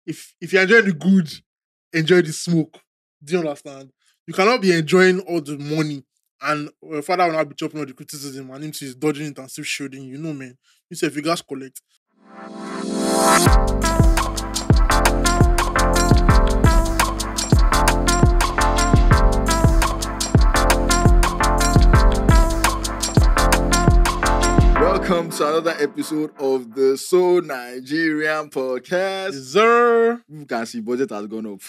if you're enjoying the good, enjoy the smoke. Do you understand? You cannot be enjoying all the money and your father will not be chopping all the criticism and him too is dodging it and still shielding you. No, man. You say if you guys collect. Welcome to another episode of the So Nigerian podcast. Yes, sir. You can see budget has gone up.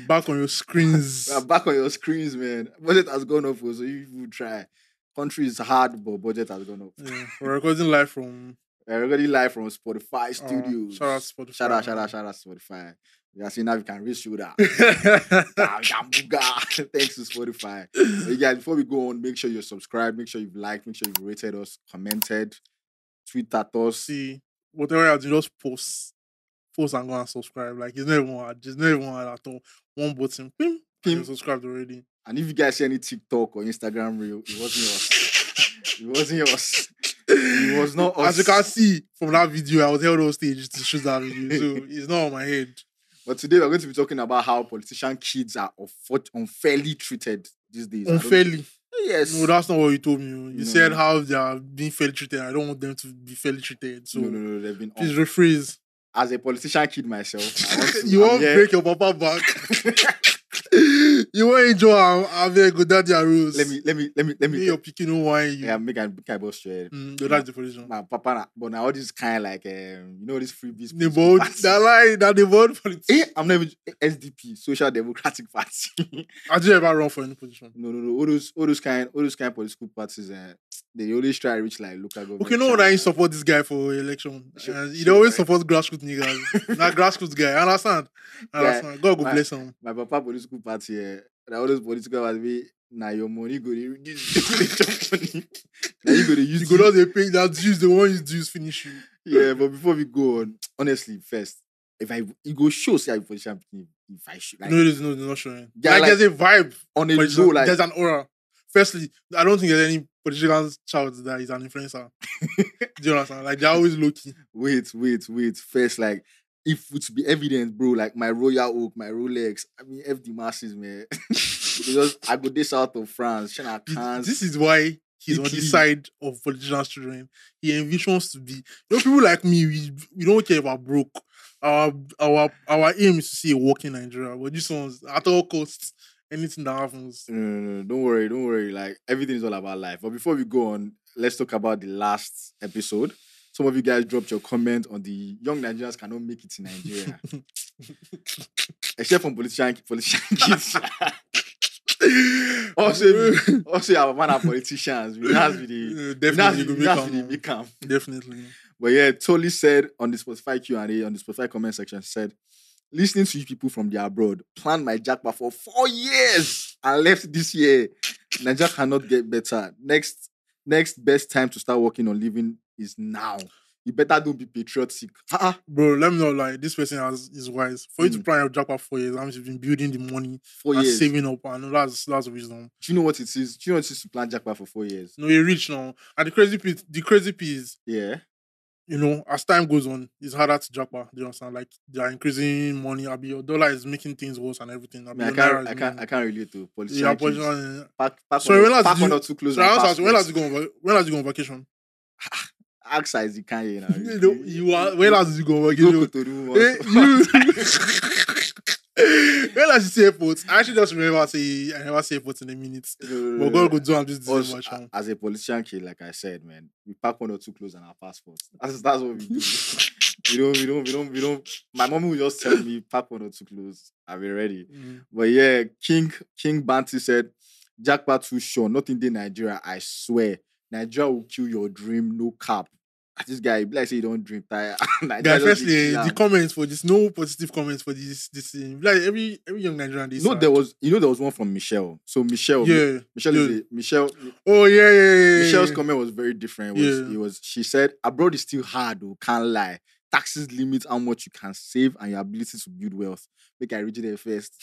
Back on your screens. We are back on your screens, man. Budget has gone up, so you will try. Country is hard, but budget has gone up. Yeah, we're recording live from Spotify Studios. Shout out Spotify. Shout out Spotify. You see now we can reach you that. Thanks to Spotify. But guys, before we go on, make sure you're subscribed, make sure you've liked, make sure you've rated us, commented, tweet at us. See, whatever you do, just post and go and subscribe. Like it's not even hard. It's not even hard at all. One button, pim, you're subscribed already. And if you guys see any TikTok or Instagram reel, it wasn't yours. It wasn't yours. It was not us. As you can see from that video, I was held on stage to shoot that video, so it's not on my head. But today we're going to be talking about how politician kids are unfairly treated these days. Unfairly? Yes. No, that's not what you told me. You said how they are being fairly treated. I don't want them to be fairly treated. So no, they've been. Please rephrase. As a politician kid myself, I want to, you won't break your papa back. You won't enjoy our very good daddy Aros. Let me. You're picking no wine. Yeah, make a boss straight. That's the position. My papa, but now all this kind of like this freebies. The board, that lie, that the board politics. I'm not even SDP, Social Democratic Party. Have you ever run for any position? No. All those kind political parties, they always try to reach like local government. Okay, no one I support this guy for election. He always supports grassroots niggas. That grassroots guy. I understand. God go bless him. My papa political party, all those political parties, now your money go to money. Now you go to use. You go down the pay that use the one you use finish you. Yeah, but before we go on, honestly, first, you go show say I position if I should. Like, no, they're not showing. Yeah, like there's a vibe on a low, like there's an aura. Firstly, I don't think there's any political child that is an influencer. Do you understand? Like they're always low key. Wait. First, like if it's be evident, bro, like my Royal Oak, my Rolex, I mean F the masses, man. Because I go this out of France. This is why he's on the side of politicians' children. He envisions to be. People like me, we don't care about broke. Our aim is to see a working Nigeria. But this one's at all costs. Anything that happens. No, don't worry. Like everything is all about life. But before we go on, let's talk about the last episode. Some of you guys dropped your comment on the young Nigerians cannot make it in Nigeria. Except from politician kids. also our man are politicians. We have to be calm. Definitely. But yeah, Tolly said on the Spotify Q&A, on the Spotify comment section, said, listening to you people from the abroad, planned my jackpot for 4 years and left this year. Nigeria cannot get better. Next best time to start working on living is now. You better don't be patriotic. Bro, let me know, like, this person is wise. For you to plan your jackpot for 4 years, that means you've been building the money 4 years. Saving up, and that's wisdom. Do you know what it is? Do you know what it is to plan jackpot for 4 years? No, you're rich now. And the crazy piece, yeah. You know, as time goes on, it's harder to jackpot. Do you understand? Like they are increasing money. Your dollar is making things worse and everything. I can't relate to politicians. Yeah, politicians. So when last you go on vacation? Ask as you can, you know. When last did you go on vacation? When last you see airports? I actually just remember I never see airports in a minute. But God go do this much. As a politician kid, like I said, man, we pack 1 or 2 clothes on our passports. That's what we do. we don't. My mom will just tell me pack 1 or 2 clothes. I'll be ready. But yeah, King Banty said, jackpot too sure. Nothing in Nigeria, I swear. Nigeria will kill your dream, no cap. This guy, like say you don't dream tire. Guys, firstly, the comments for this, no positive comments for this thing. Like every young Nigerian. There was one from Michelle. So Michelle. Oh yeah. Michelle's comment was very different. She said, abroad is still hard, though, can't lie. Taxes limit how much you can save and your ability to build wealth. Make I read it there first.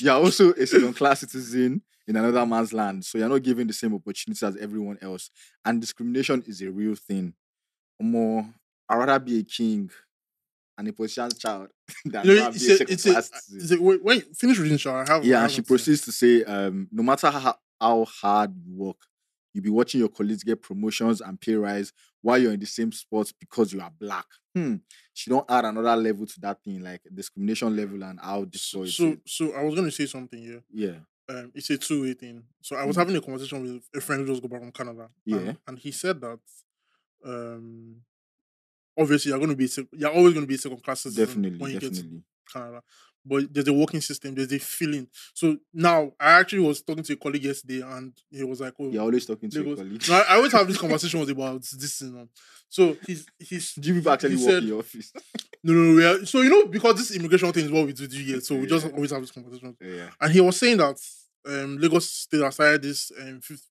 You're also a second-class citizen in another man's land, so you're not given the same opportunities as everyone else. And discrimination is a real thing. I'd rather be a king and a politician's child than You go know, and be a second class citizen. when you finish reading, Shaw, I Yeah, and she haven't seen. proceeds to say, no matter how hard you work, you'll be watching your colleagues get promotions and pay rise while you're in the same spot because you are black. She don't add another level to that thing, like discrimination level and how destroy it. So I was going to say something here. Yeah. It's a two-way thing. So I was having a conversation with a friend who just got back from Canada. Yeah. And he said that obviously you're always going to be a second class citizen when you get to Canada. But there's a working system, there's a feeling. So now I actually was talking to a colleague yesterday and he was like, oh, you're always talking to a colleague. No, I always have these conversations about this thing. So do you people actually work in your office? No. So because this immigration thing is what we do here, so we just always have this conversation. Yeah. And he was saying that Lagos State has started this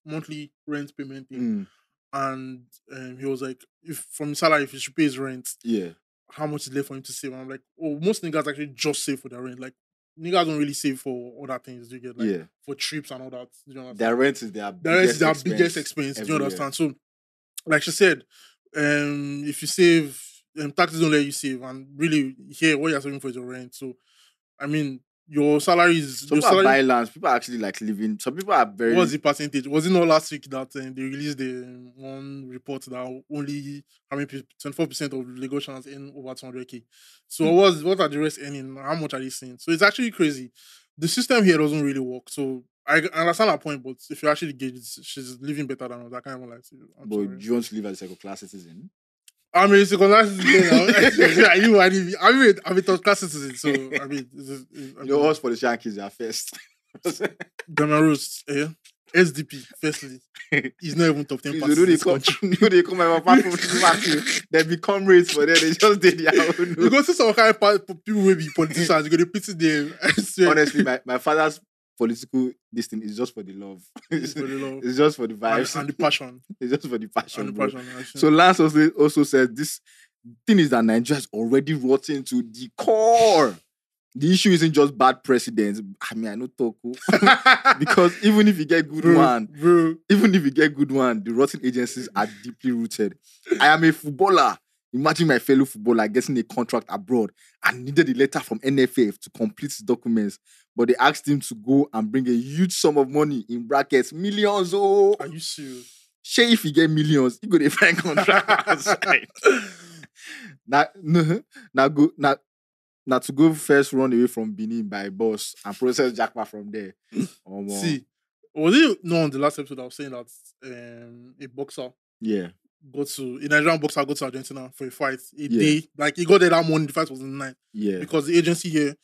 monthly rent payment thing. And he was like, if from his salary, if he should pay his rent, how much is left for him to save? And I'm like, oh, most niggas actually just save for their rent. Like, niggas don't really save for other things. You get like for trips and all that. Do you understand? Their rent is their biggest expense. Do you understand? So, like she said, if you save, taxes don't let you save, and really here what you're saving for is your rent. So, I mean, your salary is. Some people are buying lands. People are actually like living. Some people are very. What's the percentage? Was it not last week that they released the one report that only 24% of Lagosians earn over 200k? So what are the rest earning? How much are they seeing? So it's actually crazy. The system here doesn't really work. So I understand her point, but if you actually gauge it, she's living better than us. I can't even lie to you. But do you want to live as a second class citizen? I mean, second class citizen. I'm a third class citizen. So I mean, us politician kids are first. Gamaros, SDP, firstly, he's not even top 10%. They come apart from they become rates for them. They just did their own. You go see some kind of people will be politicians. You go to pity them. Honestly, my father's political this thing is just for the love. It's just for the vibes and the passion. It's just for the passion. So Lance also said this thing is that Nigeria is already rotten to the core. The issue isn't just bad presidents. I mean, I know Toku. Because even if you get good one, the rotten agencies are deeply rooted. I am a footballer. Imagine my fellow footballer getting a contract abroad and needed a letter from NFF to complete his documents. But they asked him to go and bring a huge sum of money, in brackets, millions. Oh, are you serious? Sure, if you get millions, you go to find contract outside. Now to go first run away from Benin by bus and process jackpot from there. See, was it on the last episode I was saying that a boxer a Nigerian boxer got to Argentina for a fight day, like he got there that morning, the fight was in the night. Yeah. Because the agency here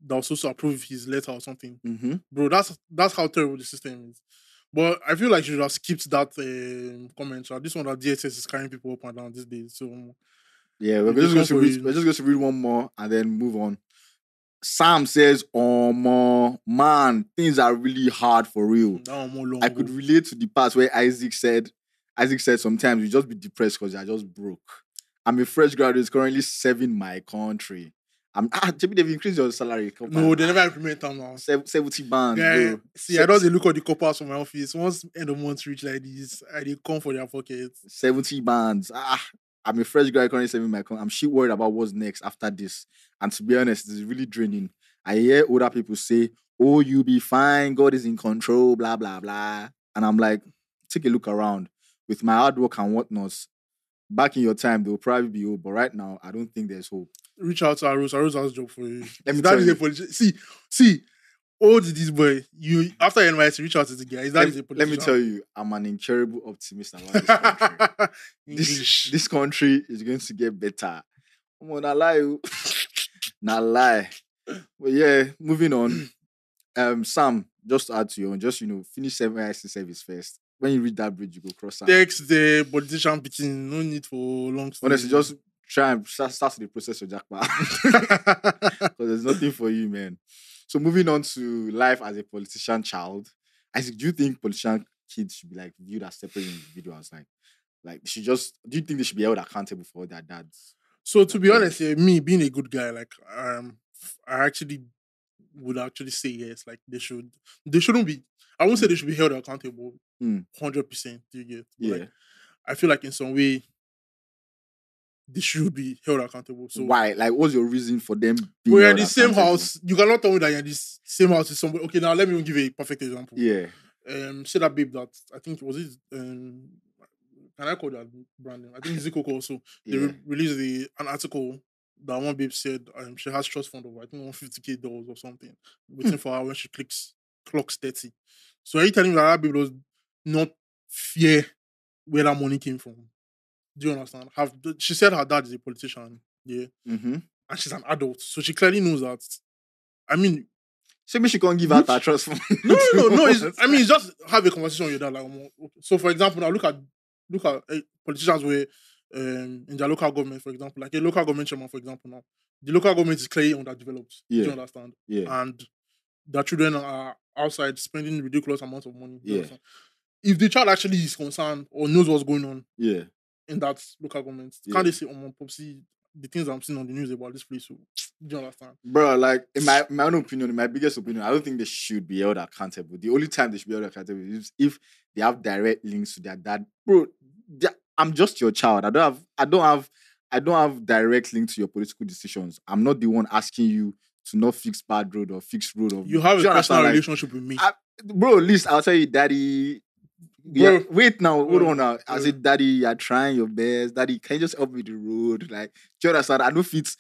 that was supposed to approve his letter or something. Mm-hmm. Bro, that's how terrible the system is. But I feel like you should have skipped that comment. This one that DSS is carrying people up and down these days. So yeah, we're just going to read one more and then move on. Sam says, "Oh man, things are really hard for real. I could relate to the part where Isaac said sometimes you just be depressed because you're just broke. I'm a fresh graduate currently serving my country. They've increased your salary. No, they never implement them now. 70 bands, bro. See, I don't look at the coppers from my office. Once end of month reach like this, they come for their pockets. 70 bands. I'm a fresh guy currently serving my country. I'm shit worried about what's next after this. And to be honest, it's really draining. I hear older people say, oh, you'll be fine. God is in control, blah, blah, blah. And I'm like, take a look around. With my hard work and whatnot, back in your time, they'll probably be hope. But right now, I don't think there's hope. Reach out to Aros. Aros has a job for you. See, all this boy, you after NYC, reach out to the guy. Let me tell you, I'm an incurable optimist about this country. this country is going to get better. I'm gonna lie. Not lie. But yeah, moving on. Sam, just to add to your own, finish 7 NYC service first. When you read that bridge, you go cross out. Text the politician pitching. No need for long story. Honestly, just try and start the process of jackpot. Because there's nothing for you, man. So moving on to life as a politician child, Isaac, do you think politician kids should be like viewed as separate individuals? Like do you think they should be held accountable for their dads? So to be honest, me being a good guy, like I actually would actually say yes. Like they shouldn't be. I won't say they should be held accountable 100%. Do you get? But I feel like in some way they should be held accountable. So Why? Like, what's your reason for them being we're in held the same accountable? house. You cannot tell me that you're in this same house with somebody. Okay, now let me give a perfect example. Yeah. Say that babe that I think was it can I call that brand name? I think Zico also. They Yeah. released an article that one babe said she has trust fund of I think $150K or something waiting for her when she clocks 30. So are you telling me that babe does not fear where that money came from? Do you understand? She said her dad is a politician, yeah, Mm-hmm. and she's an adult, so she clearly knows that. I mean, So maybe she can't give out her trust fund. no. It's just have a conversation with your dad. Like, so for example, now look at politicians where in their local government, for example, like a local government chairman, for example, now the local government is clearly underdeveloped. Do you understand? Yeah. And their children are outside spending ridiculous amounts of money. Do you Yeah. understand? If the child actually is concerned or knows what's going on, Yeah. in that local government, Yeah. can't they say, Popsy, the things I'm seeing on the news about this place? So, do you understand? Bro, like in my own opinion, in my biggest opinion, I don't think they should be held accountable. The only time they should be held accountable is if they have direct links to their dad. Bro, I'm just your child. I don't have direct link to your political decisions. I'm not the one asking you to not fix bad road or fix road. You have a personal relationship with me. Bro, at least I'll tell you, daddy. Yeah, wait now, hold on now. I said, daddy, you're trying your best. Daddy, can you just help me with the road? Like, do you understand? I know if it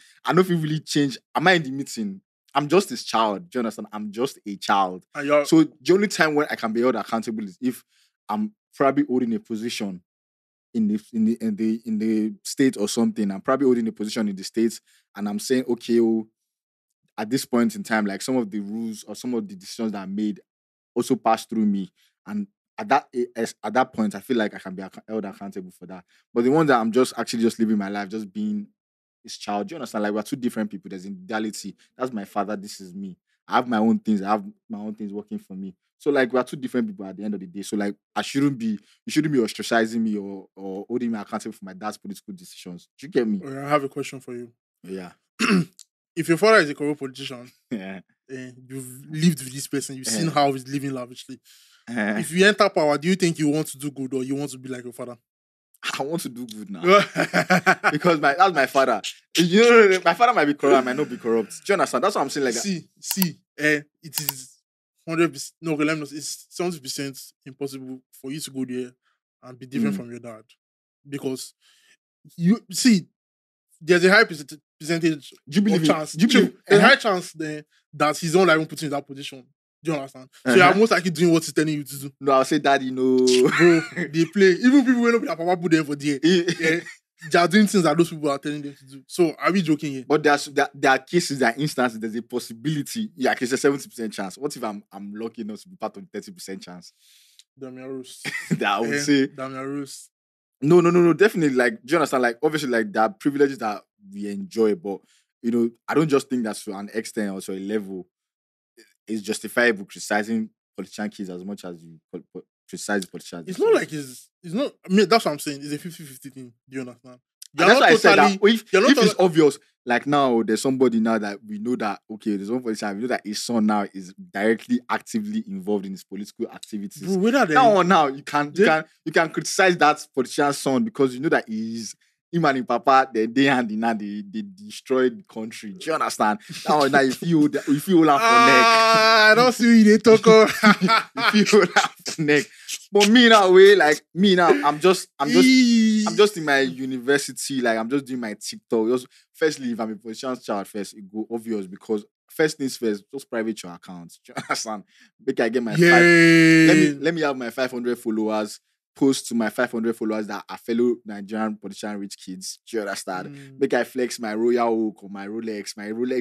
really change. Am I in the meeting? I'm just his child. Do you understand? I'm just a child. So the only time when I can be held accountable is if I'm probably holding a position in the state or something. I'm probably holding a position in the States and I'm saying, okay, at this point in time, like some of the rules or some of the decisions that I made also pass through me. And at that point, I feel like I can be held accountable for that. But the one that I'm just living my life, just being his child. Do you understand? Like, we're two different people. There's individuality. That's my father. This is me. I have my own things. I have my own things working for me. So like, we're two different people at the end of the day. So like, you shouldn't be ostracizing me or holding me accountable for my dad's political decisions. Do you get me? I have a question for you. Yeah. If your father is a corrupt politician, yeah, you've lived with this person, you've seen how he's living lavishly. If you enter power, do you think you want to do good or you want to be like your father? I want to do good now. Because that's my father. You know, my father might be corrupt, I might not be corrupt. Do you understand? That's what I'm saying. Like, it is 100%. No, let me know. It's 70% impossible for you to go there and be different from your dad, because you see, there's a high percentage chance. There's a high chance that he's not like putting in that position. Do you understand? So you're most likely doing what he's telling you to do. No, I'll say, daddy, no. Bro, they play. Even people who know their papa put them for there. They are doing things that those people are telling them to do. So are we joking here? But there are cases, there are instances, there's a possibility. Yeah, it's a 70% chance. What if I'm lucky enough to be part of the 30% chance? Damn Aros. That I would say. Damn Aros. No, definitely. Like, do you understand? Like, obviously, like, there are privileges that we enjoy, but you know, I don't just think that to an extent or to a level is justifiable criticizing politician kids as much as you criticize politicians. It's not like it's not. I mean, that's what I'm saying. It's a 50-50 thing. Do you understand? That's why I said that if it's obvious, like now there's somebody now that we know that, okay, there's one politician, we know that his son now is directly actively involved in his political activities. Bro, now you can criticize that politician's son because you know that him and his papa, they destroyed the country. Do you understand? Now if you hold him for neck. I don't see they talk. If you hold him for neck. But I'm just in my university, like I'm just doing my TikTok. Firstly, if I'm a politician's child first, it go obvious because first things first, just private your account. Do you understand? Make I get my let me have my 500 followers. Post to my 500 followers that are fellow Nigerian politician rich kids. Do you understand? Make I flex my Royal Oak or my Rolex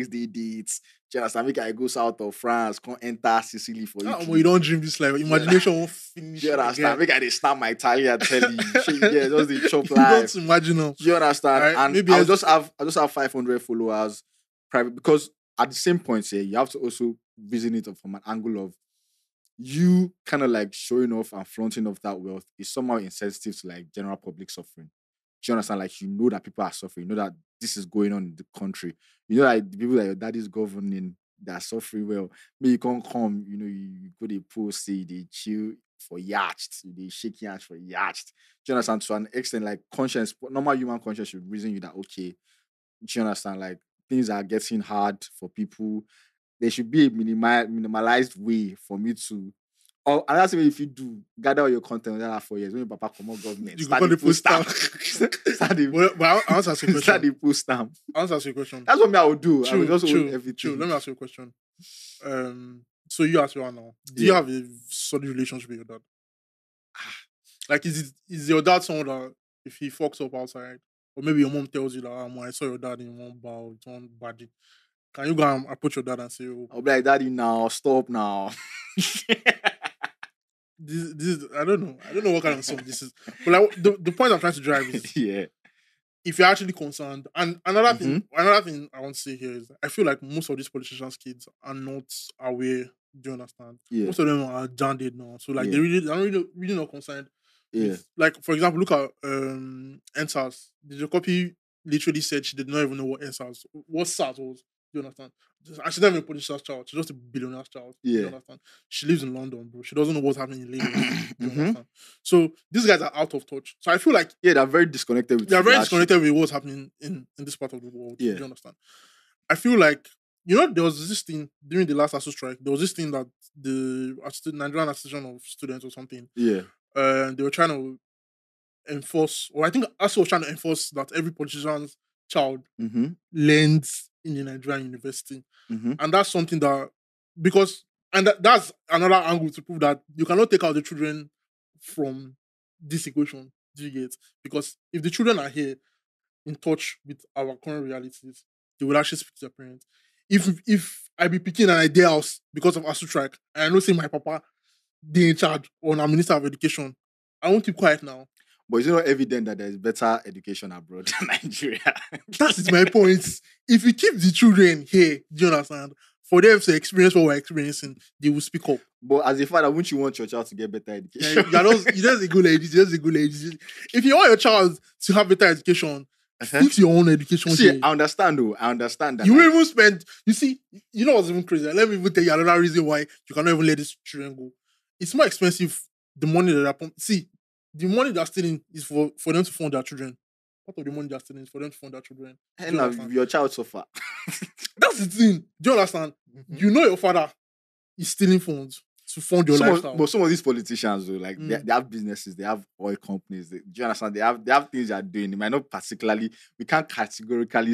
day dates. Do you understand? Make I go south of France, come enter Sicily for you. You don't dream this life. Imagination won't finish. Do you understand? Make I snap my Italian telly. Just the chop life. You don't imagine. Do you understand? Right, and I'll just have 500 followers private because at the same point, you have to also visit it from an angle of you kind of like showing off and flaunting off that wealth is somehow insensitive to like general public suffering. Do you understand? Like, you know that people are suffering. You know that this is going on in the country. You know that the people that your dad is governing, they are suffering well. Maybe you can't come, you know, you go to post, say they chill. for yacht. They shake hands for yacht. Do you understand? To an extent, like conscience, normal human conscience should reason you that okay. Do you understand? Like things are getting hard for people. There should be a minimalized way for me to. Or another thing, if you do gather all your content within that 4 years, when your papa come out government, You start go the call the post stamp. post Start the But I want to ask you a start the question. post stamp. I want to ask you a question. That's what me I would do. I would just own Chill. everything. Let me ask you a question. So you ask you are now. Do you Yeah. have a solid relationship with your dad? Like, is your dad someone that if he fucks up outside, or maybe your mom tells you that I saw your dad in one bar, it's one body, can you go and approach your dad and say, oh, I'll be like, Daddy, now stop now. this I don't know what kind of song this is, but like the point I'm trying to drive is Yeah. if you're actually concerned. And another Mm-hmm. thing I want to say here is I feel like most of these politicians' kids are not aware. Do you understand? Yeah. Most of them are janded now, so like Yeah. they're really not concerned. Yeah. with- like for example, look at NSAS. The copy literally said she did not even know what NSAS, what SARS was. Do you understand? And she's not even a politician's child. She's just a billionaire's child. Do Yeah. you understand? She lives in London, bro. She doesn't know what's happening in Lagos. Do you Mhm. understand? So these guys are out of touch. So I feel like Yeah, they're very disconnected with they are very that shit. disconnected with what's happening in this part of the world. Yeah. Do you understand? I feel like, there was this thing during the last ASU strike. There was this thing that the Nigerian Association of Students or something, Yeah. they were trying to enforce, or I think ASU was trying to enforce that every politician's child Mm-hmm. learns in a Nigerian university. Mm-hmm. And that's something that, that's another angle to prove that you cannot take out the children from this equation. Do you get? Because if the children are here in touch with our current realities, they will actually speak to their parents. If I be picking an idea house because of ASU strike, and I know say my papa they in charge or a minister of education, I won't keep quiet now. But it's not evident that there's better education abroad than Nigeria. That is my point. If we keep the children here, do you understand? For them to experience what we're experiencing, they will speak up. But as a father, wouldn't you want your child to get better education? You just a good lady. If you want your child to have better education, fix your own education. See, here. I understand though. I understand that. You will even spend, you see, you know what's even crazy? Let me even tell you another reason why you cannot even let these children go. It's more expensive, the money that they're pumping. See, the money they're stealing is for them to fund their children. Part of the money they're stealing is for them to fund their children. Do you And understand? your child suffer. That's the thing. Do you understand? You know your father is stealing funds to fund your lifestyle. But some of these politicians, though, like they Mm. have businesses, they have oil companies. Do you understand? They have things they are doing. They might not particularly. We can't categorically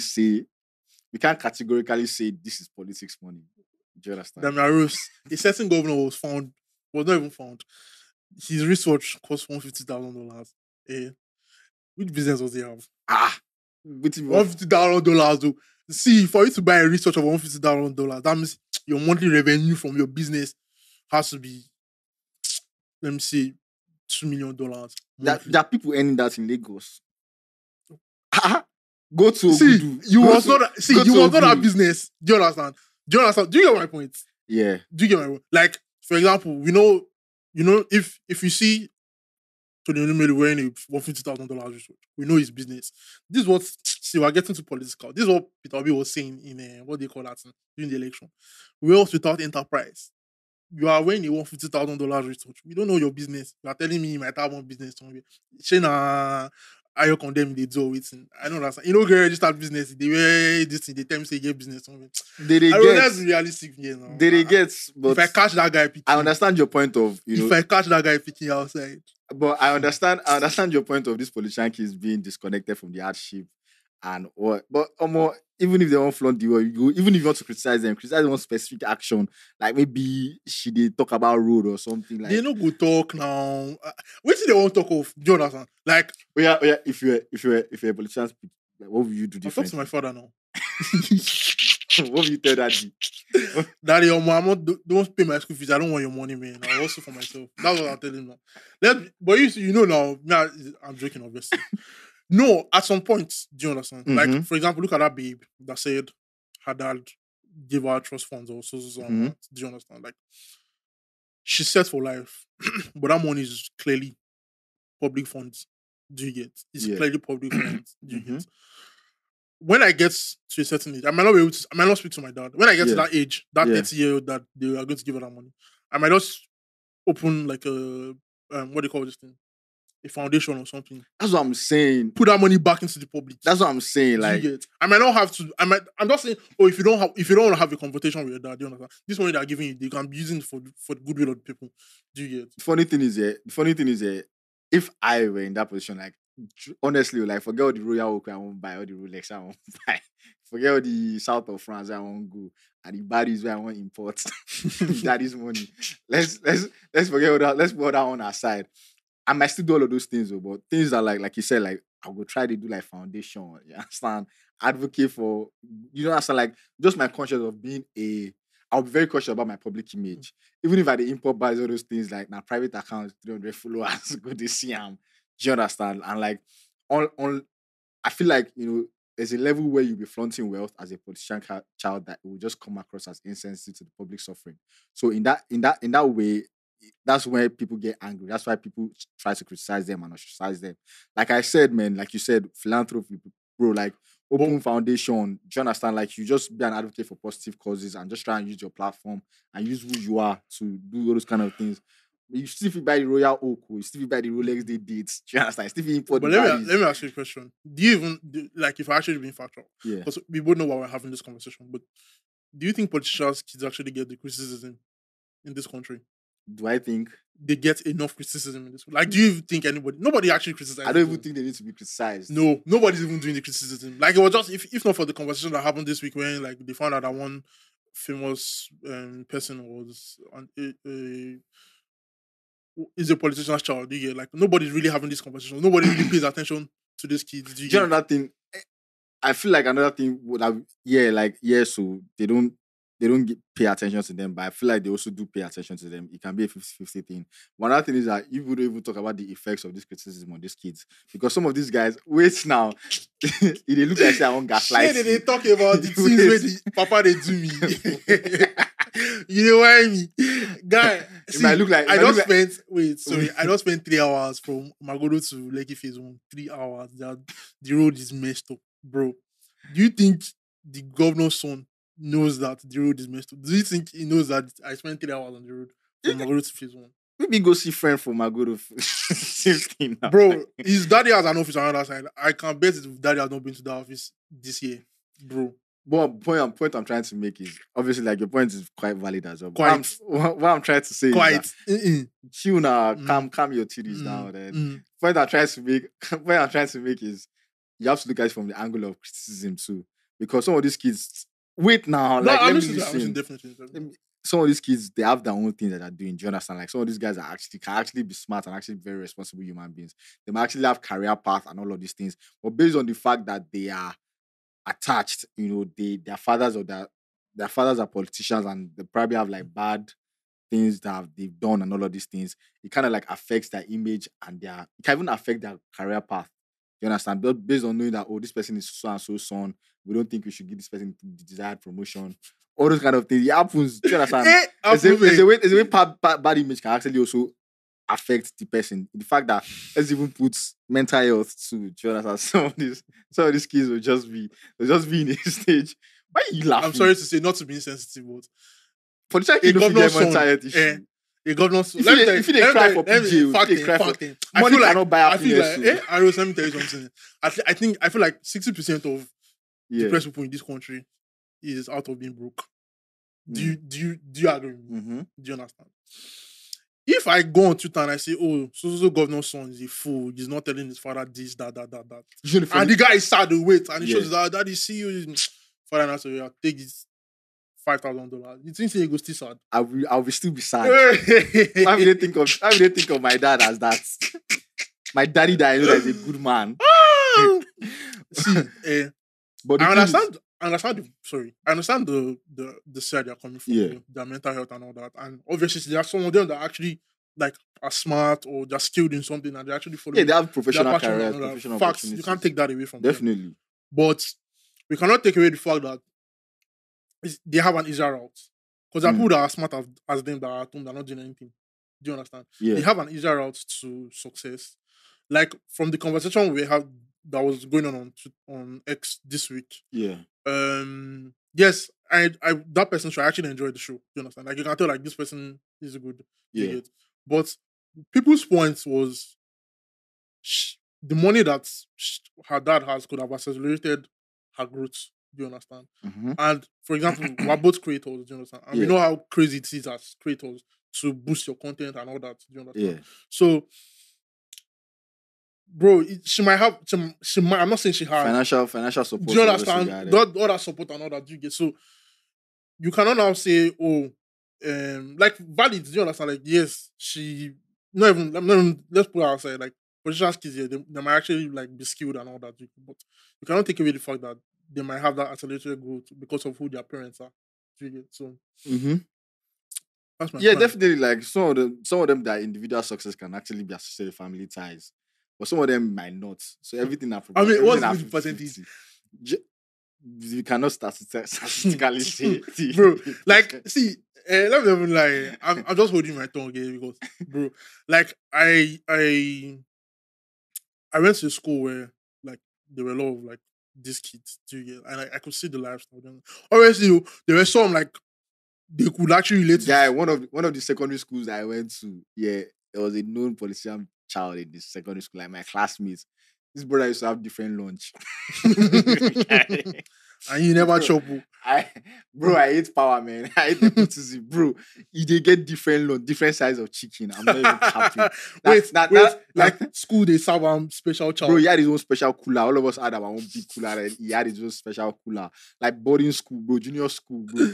say this is politics money. Do you understand? Damn, Aros, a certain governor was not even found. His research cost $150,000. Which business does he have? $150,000 though. See, for you to buy a research of $150,000, that means your monthly revenue from your business has to be, let me see, $2 million. There are people earning that in Lagos. Go to See, Ogudu. you Go was to- not see, go you to was not Ogudu. a business. Do you understand? Do you get my point? Yeah. Do you get my point? Like, for example, we know, if you see Tony Onumelu wearing a $150,000 research, we know his business. This is what, see, we're getting too political. This is what Peter Obi was saying in what they call that during the election. Wealth without enterprise. You are wearing a $150,000 research. We don't know your business. You are telling me you might have one business somewhere. Shana, are you condemned? They do it. I know that. You know, get registered business. They wear this thing. They tell me say get business somewhere. They I don't get. that's realistic here now. They get. But If I catch that guy picking, I understand your point of if I catch that guy picking outside, But I understand your point of this politician kids being disconnected from the hardship and what. But even if they won't flaunt the world, even if you want to criticize one specific action, like maybe should they talk about road or something like. they no go talk now. Which they won't talk of? Do you understand? Like, Oh yeah. If you're a politician, like, what will you do I talk differently? to my father now. What will you tell Daddy? Daddy, your mom, don't pay my school fees. I don't want your money, man. I'll also for myself. That's what I'm telling him now. But you know now, I'm joking, obviously. No, at some point, do you understand? Like, Mhm. for example, look at that babe that said her dad gave her trust funds or so. Mhm. Do you understand? Like, she's set for life, but that money is clearly public funds. Do you get? It's Yeah. clearly public funds. Do you Mhm. get? When I get to a certain age, I might not speak to my dad. When I get to Yeah. that age, that Yeah. 30-year-old that they are going to give her that money, I might just open like a what do you call this thing? A foundation or something. That's what I'm saying. Put that money back into the public. That's what I'm saying. Do Like, you get? I might not have to. I'm just saying. Oh, if you don't want to have a conversation with your dad, do you understand? This money they're giving you, they can be using it for the goodwill of the people. Do you get? the funny thing is, if I were in that position, like, honestly, like, forget all the Royal Oak I won't buy, all the Rolex I won't buy, forget all the south of France I won't go, and the baddies where I want import. Daddy's money. Let's forget all that. Let's put that on our side. I might still do all of those things, though, but things that like you said, like, I will try to do like foundation. You understand? Advocate for, you know, understand, like, just my conscience of being I'll be very cautious about my public image. Even if I the import buys all those things, like now private accounts, 300 followers, go to see them. Do you understand? And like on I feel like, there's a level where you'll be flaunting wealth as a politician child that will just come across as insensitive to the public suffering. So in that way, that's where people get angry. That's why people try to criticize them and ostracize them. Like I said, man, like you said, philanthropy, bro, like open foundation. Do you understand? Like, you just be an advocate for positive causes and just try and use your platform and use who you are to do all those kind of things. You still feel buy the Royal Oak, you still buy the Rolex they did. Do you understand? Still import But the let baddies. me ask you a question. Do you even like, if I actually being factual? Yeah. Because we both know why we're having this conversation. But do you think politicians kids actually get the criticism in this country? Do I think they get enough criticism in this? Like, do you think nobody actually criticizes? I don't even think they need to be criticized. No, nobody's even doing the criticism. Like, it was just if not for the conversation that happened this week when like they found out that one famous person was is a politician's child. You get? Like, nobody's really having this conversation. Nobody really pays attention to these kids. Do you know that thing? I feel like another thing would have, so they don't pay attention to them, but I feel like they also do pay attention to them. It can be a 50-50 thing. One other thing is that you would even talk about the effects of this criticism on these kids, because some of these guys, wait now, they look like I want gaslight. Yeah, they talk about the things where the papa they do me. You know what I mean? Guy, see, I just spent 3 hours from Magodo to Lekki Phase 1. 3 hours. The road is messed up, bro. Do you think the governor's son knows that the road is messed up? Do you think he knows that I spent 3 hours on the road from Magodo to Phase 1? Maybe go see friend from Magodo. Bro, his daddy has an office on the other side. I can bet his daddy has not been to the office this year, bro. But point I'm trying to make is, obviously, like, your point is quite valid as well. What I'm trying to say is that chill now, calm your titties down. Then point I'm trying to make is, you have to look at it from the angle of criticism too, because some of these kids, wait now, like, let me listen. Definitely. Some of these kids, they have their own things that they're doing. Do you understand? Like, some of these guys can actually be smart and actually very responsible human beings. They might actually have career path and all of these things, but based on the fact that they are attached, their fathers are politicians, and they probably have like bad things that they've done and all of these things. It kind of like affects their image, and it can even affect their career path. You understand? But based on knowing that, this person is so and so son, we don't think we should give this person the desired promotion. All those kind of things. It happens. Do you understand? There's a way bad image can actually also affect the person. The fact that, let's even put mental health to, do you understand? Some of these kids will just be in a stage. Why are you laughing? I'm sorry to say, not to be insensitive, but for the child, you don't get mental health issue. A governor's son. If you cry for PJ, money cannot buy happiness. Aros, let me tell you something. I feel like 60% of depressed people in this country is out of being broke. Do you agree with me? Mm-hmm. Do you understand? If I go on Twitter and I say, so governor's son is a fool, he's not telling his father this, that. And the guy is sad to wait, and he shows that daddy see you, father, and I say, take this $5,000. You think he go still sad? I will still be sad. How will they think of my dad as that? My daddy that I know that is a good man. See, but I understand the side they're coming from, their mental health and all that. And obviously there are some of them that actually like are smart or they're skilled in something and they actually follow. Yeah, they have professional careers, professional facts. You can't take that away from them. Definitely. But we cannot take away the fact that they have an easier route. Because there are people that are smart as them that are at home, they're not doing anything. Do you understand? Yeah. They have an easier route to success. Like from the conversation we had that was going on X this week. Yeah. Yes, I that person should actually enjoy the show. Do you understand? Like you can tell, like this person is good. Yeah. But people's point was the money that her dad has could have accelerated her growth. Do you understand? Mhm. And for example, we're both creators. Do you understand? And we Yeah. know how crazy it is as creators to boost your content and all that. Do you understand? Yeah. So, bro, she might have. She might. I'm not saying she has. Financial support. Do you is obviously understand? guided. All that support and all that you get. So you cannot now say, oh, like valid. Do you understand? Like, yes, she not even let's put it outside. Like politicians kids here, they might actually like be skilled and all that. But you cannot take away the fact that they might have that accelerated growth because of who their parents are. Do you get? So that's my Yeah, point. definitely. Like some of them that individual success can actually be associated with family ties, but some of them might not. So everything I mean, what's everything the percentage? You cannot statistically say, bro. Like, see, let me even lie. I'm just holding my tongue here because, bro, like I went to a school where like there were a lot of like these kids, do you get? And I could see the lifestyle. Obviously, there were some like they could actually relate Guy, to. one of the secondary schools I went to, yeah, there was a known politician child in this secondary school, like my classmates. This brother used to have different lunch. And you never chop. I hate power, man. I hate nepotism, bro. They get different lunch, different size of chicken. I'm not even happy. Wait, like school they serve special chow. Bro, he had his own special cooler. All of us had our own big cooler, and he had his own special cooler. Like boarding school, bro, junior school, bro.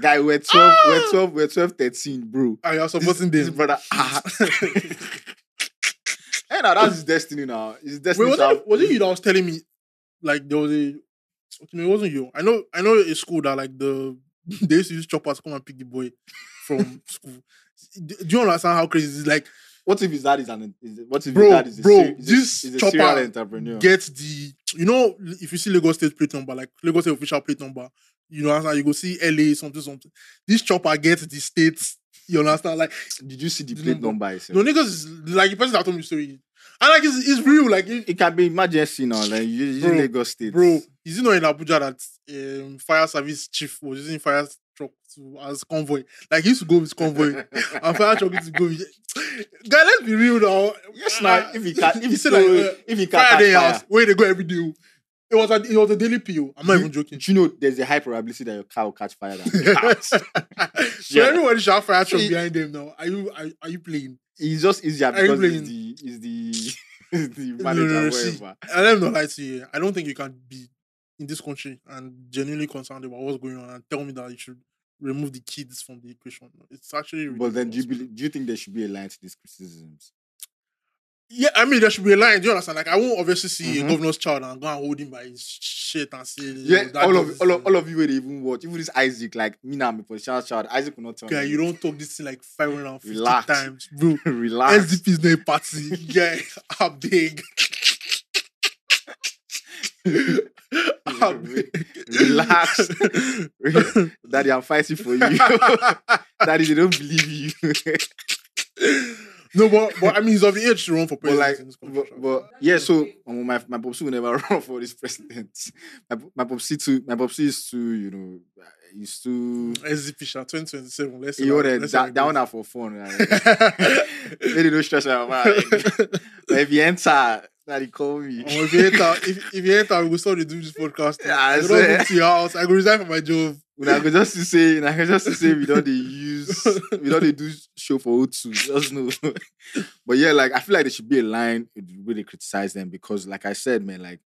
Guy, we're 12, 13, bro. And you're supporting this them. brother. Hey, now that's his destiny now. His destiny. Wait, was it you that was telling me like there was a okay, it wasn't you. I know a school that like they used to use choppers to come and pick the boy from school. Do you understand how crazy it is? Like, what if his dad is his dad is a serial entrepreneur? Gets the if you see Lagos State plate number, like Lagos State official plate number, you understand, you go see LA something. This chopper gets the states. You understand? Like, did you see the plate number? No, niggas is like the person that told me the story. And like it's real. Like it can be emergency now. Like you use Lagos State, bro. Is it not in Abuja that fire service chief was using fire truck as convoy? Like he used to go with convoy, and fire truck used to go with. Guy, let's be real now. Yes, now if he can catch fire, where they go every day. It was a daily PO. I'm not even joking. Do you know there's a high probability that your car will catch fire than cars? So everybody should have fire truck behind them now. Are you playing? It's just easier because it's the manager, whatever. And let me not lie to you. I don't think you can be in this country and genuinely concerned about what's going on and tell me that you should remove the kids from the equation. It's actually ridiculous. But then do you think there should be a line to these criticisms? Yeah, I mean, there should be a line. Do you understand? Like, I won't obviously see a governor's child and go and hold him by his shit and say, yeah, all of you will even watch. Even this Isaac, like me now, I'm a politician's child. Isaac will not tell me. Yeah, you don't talk this thing like 550 Relax. times, bro. Relax. SDP is not a party. Yeah, I'm big. Relax. Daddy, I'm fighting for you. Daddy, they don't believe you. No, but I mean, he's of the age to run for president. But yeah, so my popsi will never run for this president. My popsi is too, he's too SDP 2027. Let's that one for fun. Really don't stress out about it. But if you enter, that he call me. If you enter, we will start to do this podcast. I don't go to your house. I go resign from my job. I could just to say we don't do show for O2. Just know. But yeah, like I feel like there should be a line where they criticize them because, like I said, man, like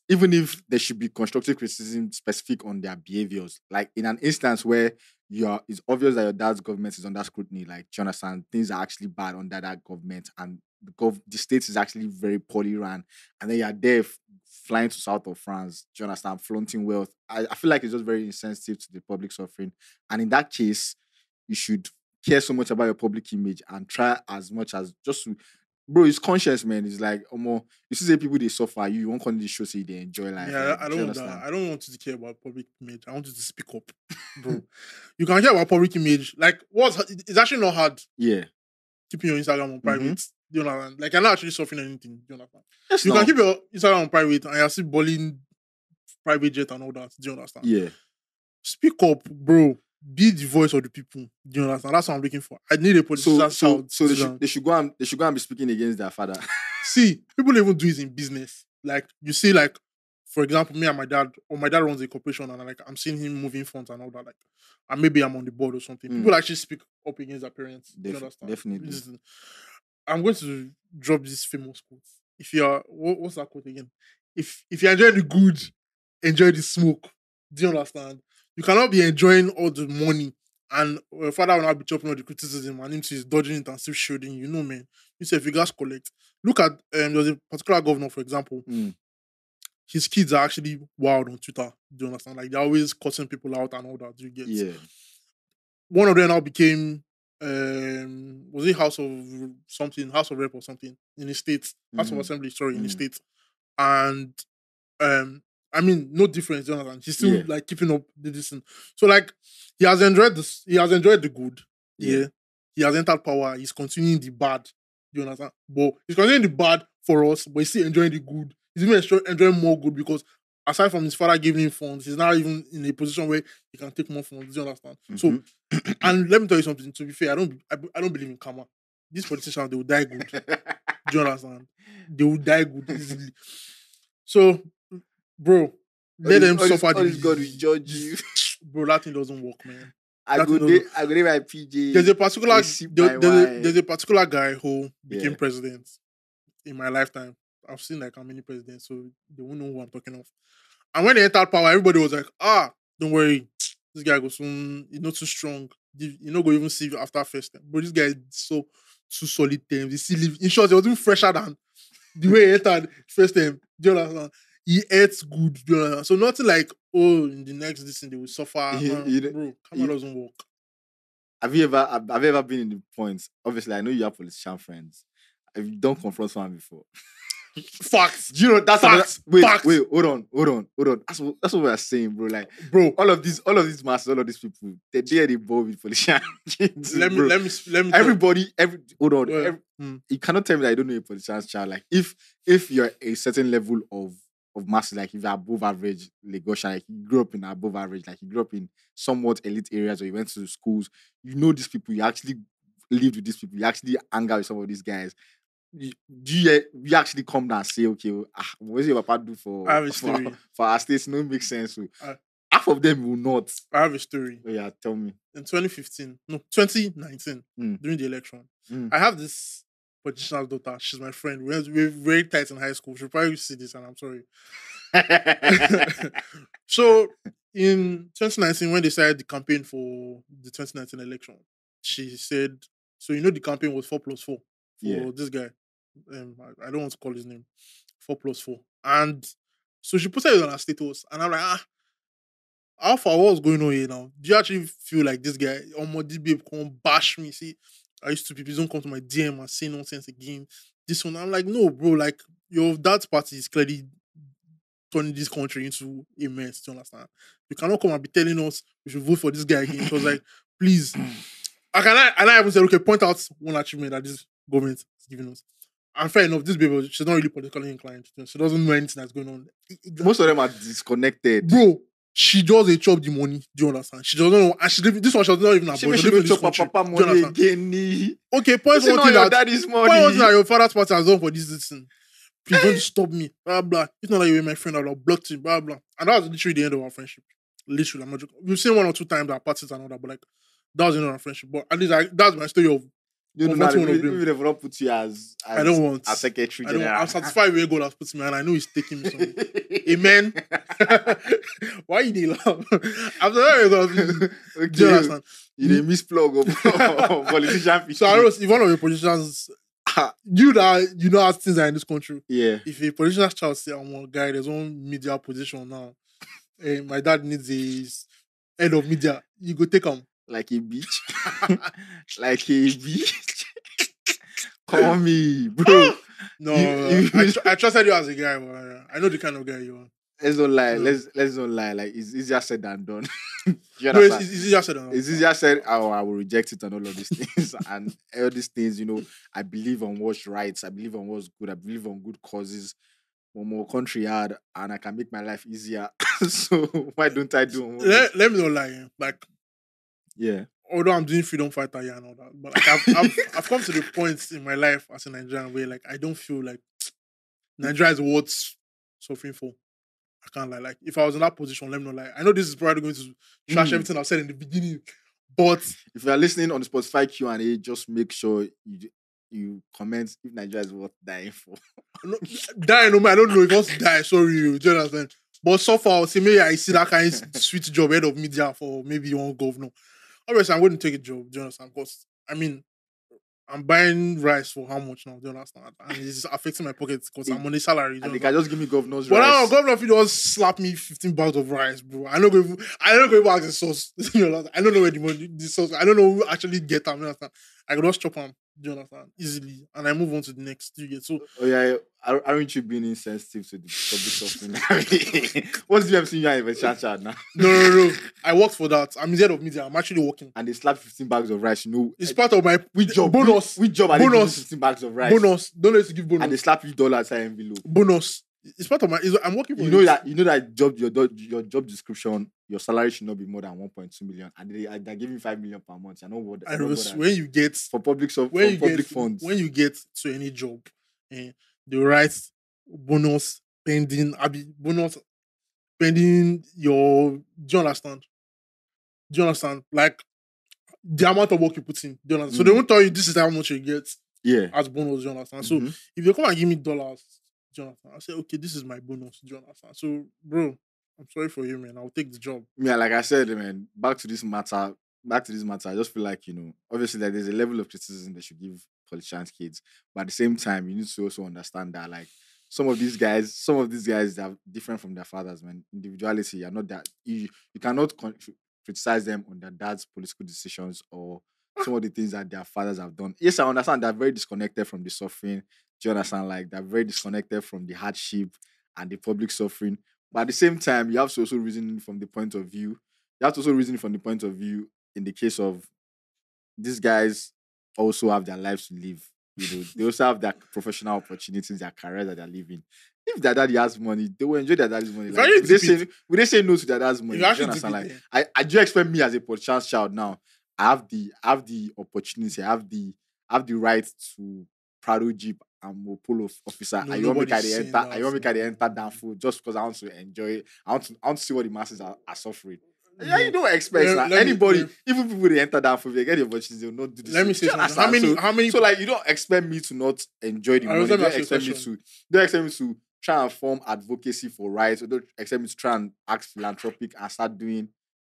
even if there should be constructive criticism specific on their behaviors, like in an instance where it's obvious that your dad's government is under scrutiny, like do you understand, things are actually bad under that government and the state is actually very poorly run, and then you're there flying to south of France, do you understand, flaunting wealth. I feel like it's just very insensitive to the public suffering. And in that case, you should care so much about your public image and try as much as just to, bro, it's conscious, man. It's like, you see people they suffer, you won't come to the show say they enjoy life. Yeah, I don't want you to care about public image. I want you to speak up, bro. You can care about public image. Like, it's actually not hard. Yeah. Keeping your Instagram on private. You know, like you're not actually suffering anything. You know, yes, you can keep your Instagram on private and you're still balling private jet and all that. Do you understand? Yeah. Speak up, bro. be the voice of the people. Do you understand? That's what I'm looking for. I need a politician child. So they should go and be speaking against their father. See, people even do it in business. Like you see, like for example, me and my dad, or my dad runs a corporation, and like I'm seeing him moving funds and all that. Like, and maybe I'm on the board or something. People actually speak up against their parents. Do you understand? Definitely. I'm going to drop this famous quote. If you are, what's that quote again? If you enjoy the good, enjoy the smoke. Do you understand? You cannot be enjoying all the money and your father will not be chopping all the criticism and him too is dodging it and still shielding you. No, man. You say if you guys collect. Look at there's a particular governor, for example. His kids are actually wild on Twitter. Do you understand? Like they're always cutting people out and all that. Do you get? Yeah. One of them now became was it House of Rep or something in the States, House of Assembly, sorry, in the States. And I mean, no difference, Jonathan. He's still like keeping up the distance. So like he has enjoyed the good. Yeah. He has entered power, he's continuing the bad. You understand? But he's continuing the bad for us, but he's still enjoying the good. He's even enjoying more good because aside from his father giving him funds, he's now even in a position where he can take more funds. Do you understand? So, and let me tell you something. To be fair, I don't believe in karma. These politicians, they will die good. Do you understand? They will die good easily. So, bro, let them suffer. God will judge you, bro. That thing doesn't work, man. I go there my PJ. There's a particular guy who became president in my lifetime. I've seen like how many presidents, so they won't know who I'm talking of. And when they entered power, everybody was like, don't worry, this guy goes soon, he's not too strong. You're not going to even see you after first time. But this guy is so too solid terms. He still live. In short, he was even fresher than the way he entered first time. Do you understand? He ate good. Do you understand? So nothing like, in the next thing they will suffer. Bro, karma doesn't work. Have you ever been in the point? Obviously, I know you have politician friends. Have you done confront someone before? Facts. Do you know that's facts? Wait, hold on. That's what we're saying, bro. Like, bro, all of these masses, all of these people, they're involved with politician. let me. Everybody, hold on. You cannot tell me that I don't know a politician's child. Like, if you're a certain level of mass, like if you're above average Lagosian, like you grew up in above average, like you grew up in somewhat elite areas or you went to schools, you know these people, you actually lived with these people, you actually hang out with some of these guys. You actually come down and say, okay, what does your papa do for our states? No, it makes sense. Half of them will not. I have a story. Oh, yeah, tell me. In 2019, during the election, I have this politician's daughter. She's my friend. We're very tight in high school. She'll probably see this, and I'm sorry. So, in 2019, when they started the campaign for the 2019 election, she said, so the campaign was 4+4 for this guy. I don't want to call his name. 4+4. And so she posted it on her status, and I'm like, how far what's going on here now? Do you actually feel like this guy, this babe come bash me? See, I used to people don't come to my DM and say nonsense again. This one, I'm like, no, bro, like your dad's party is clearly turning this country into a mess. Do you understand? You cannot come and be telling us we should vote for this guy again. She was like, please. I even said, okay, point out one achievement that this government is giving us. And fair enough, this baby, she's not really politically inclined. She doesn't know anything that's going on. Most of them are disconnected. Bro, she just chop the money. Do you understand? She doesn't know. And this one, she doesn't even have money. She doesn't chop her papa money again. Okay, point one thing that your father's party has done for this thing. Please don't stop me. Blah, blah. It's not like you were my friend. I'll block you. Blah, blah. And that was literally the end of our friendship. Literally, I'm not joking. We've seen 1 or 2 times our parties and all that, but like, that was the end of our friendship. But at least that's my story of. You know, even if not put you as I don't want as secretary. I'm satisfied where God has put me, and I know He's taking me somewhere. Amen. Why you dey laugh? After that, do you understand? You dey misplug of politician. So Aros, if one of your politicians, you know how things are in this country. Yeah. If a politician's child say, "I'm one guy," there's one media position now. My dad needs his head of media. You go take him. Like a beach. Like a beach. Call me, bro. No, I trusted you as a guy, but I know the kind of guy you are. Let's don't lie. Let's don't lie. Like it's easier said than done. It's easier said than done. It's easier said, I will reject it and all of these things. And all these things, I believe on what's right. I believe on what's good. I believe on good causes. One more country hard, and I can make my life easier. So why don't I do? Let me not lie. Like Yeah. Although I'm doing freedom fighter and all that, but like I've come to the point in my life as a Nigerian where like I don't feel like Nigeria is worth suffering for. I can't lie. Like if I was in that position, let me know. Like I know this is probably going to trash everything I've said in the beginning, but if you are listening on the Spotify Q&A, just make sure you comment if Nigeria is worth dying for. no, die no man, I don't know if I want to die. Sorry, do you understand? But so far, I'll say maybe I see that kind of sweet job head of media for maybe one governor. Obviously, I'm going to take a job. Do you understand? Because I mean, I'm buying rice for how much now? Do you understand? And it's affecting my pockets because I'm on a salary. And they can just give me governor's but rice. now, governor, if you just slap me 15 bags of rice, bro, I don't go even ask the sauce. You know, I don't know where the sauce. I don't know who actually get them. You understand? I can just chop them. Do you understand? Easily, and I move on to the next. Do you get so? Oh yeah, aren't you being insensitive to the public suffering? What's the MC you have a chat now? No. I worked for that. I'm head of media. I'm actually working. And they slap 15 bags of rice. You know, it's part of my job. Bonus. Which job are they giving 15 bags of rice? Bonus. Don't let you give bonus. And they slap you $1 envelope. Bonus. It's part of my. I'm working for. You know that job. Your job description. Your salary should not be more than 1.2 million, and they're giving 5 million per month. I know what. When you get for public funds. When you get to any job, the right bonus pending. Bonus pending your. Do you understand? Like the amount of work you put in. Do you understand? So they won't tell you this is how much you get. Yeah. As bonus. Do you understand? So if you come and give me dollars, Jonathan, I say okay, this is my bonus. Do you understand? So bro. I'm sorry for you, man. I'll take the job. Yeah, like I said, man, back to this matter, I just feel like, obviously that there's a level of criticism they should give politicians' kids. But at the same time, you need to also understand that, like, some of these guys, they are different from their fathers, man. Individuality, you're not that, you cannot criticize them on their dad's political decisions or some of the things that their fathers have done. Yes, I understand they're very disconnected from the suffering. Do you understand? Like, they're very disconnected from the hardship and the public suffering. But at the same time, you have to also reason from the point of view. You have to also reason from the point of view in the case of these guys also have their lives to live. They also have their professional opportunities, their careers that they're living. If their daddy has money, they will enjoy their daddy's money. Like, would they say no to their dad's money? Do you understand? Like, I do expect me as a politician's child now. I have the opportunity. I have the right to Prado Jeep and Mopolo officer. I want me to enter down food just because I want to enjoy it. I want to see what the masses are suffering. Yeah, you don't expect anybody, even people they enter that food, they get the opportunity, they will not do this. Let me say something. How many? So like, you don't expect me to not enjoy the money. You don't expect me to try and form advocacy for rights. You don't expect me to try and act philanthropic and start doing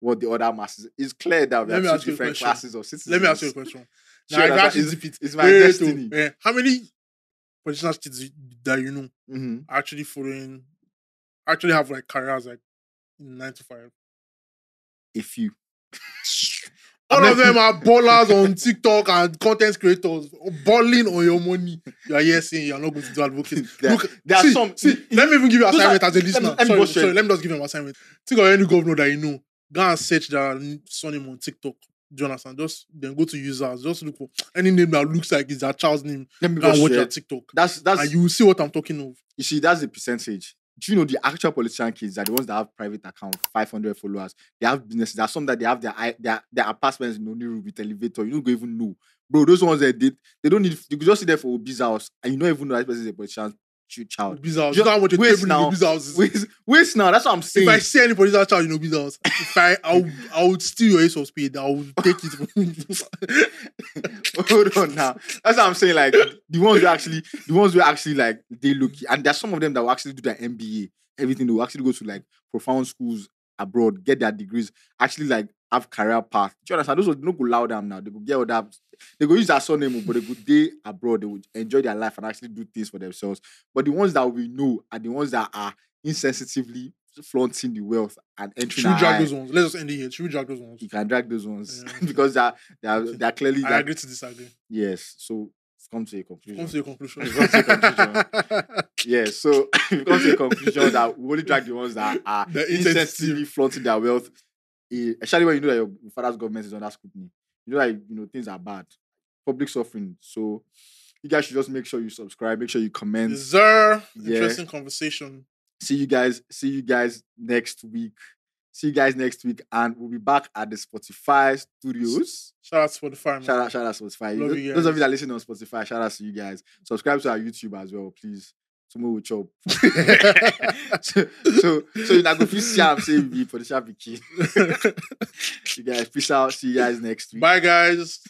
what the other masses. It's clear that we have two different classes of citizens. Let me ask you a question. It's my destiny. How many politicians that you know actually have like careers like in 9 to 5? A few. All of them are ballers on TikTok and content creators balling on your money. You are here saying you are not going to do advocacy. There are some. Let me even give you an assignment as a listener. Sorry, let me just give you an assignment. Think of any governor that you know. Go and search their surname on TikTok. Jonathan, just then go to users. Just look for any name that looks like it's their child's name. Let me go and watch their TikTok. And you will see what I'm talking of. You see, that's the percentage. Do you know the actual politician kids are the ones that have private accounts, 500 followers? They have businesses. There are some that they have their apartments in Oniru with elevator. You don't even know. Bro, those ones that they don't need, you could just sit there for Obi's house and you don't even know that person is a politician child. Obi's house. You don't want to table in Obi's house. Wait now, that's what I'm saying. If I see any politician child in Obi's house, I would steal your ace of spade. I would take it. Hold on now. That's what I'm saying. Like the ones who actually like they look, and there's some of them that will actually do their MBA, everything. They will actually go to like profound schools abroad, get their degrees, actually like have career path. Do you understand? Those will not go loud them now. They go get all that. They go use their surname, but they go day abroad. They would enjoy their life and actually do things for themselves. But the ones that we know are the ones that are insensitively flaunting the wealth and entering. Should we drag those ones? Let's just end it here. Should we drag those ones? You can drag those ones because they're clearly. I agree to disagree. Yes. So come to a conclusion. Yes. So we come to a conclusion that we only drag the ones that are insensitively flaunting their wealth. Especially when you know that your father's government is under scrutiny. You know that things are bad. Public suffering. So you guys should just make sure you subscribe, make sure you comment. Is there interesting conversation? See you guys next week. See you guys next week, and we'll be back at the Spotify studios. Shout out to Spotify, man. Shout out Spotify. Love you Those of guys. you that listen on Spotify, shout out to you guys. Subscribe to our YouTube as well, please. Tomorrow we'll chop. so you're not going to see I'm saying me for the sharp key. You guys, peace out. See you guys next week. Bye, guys.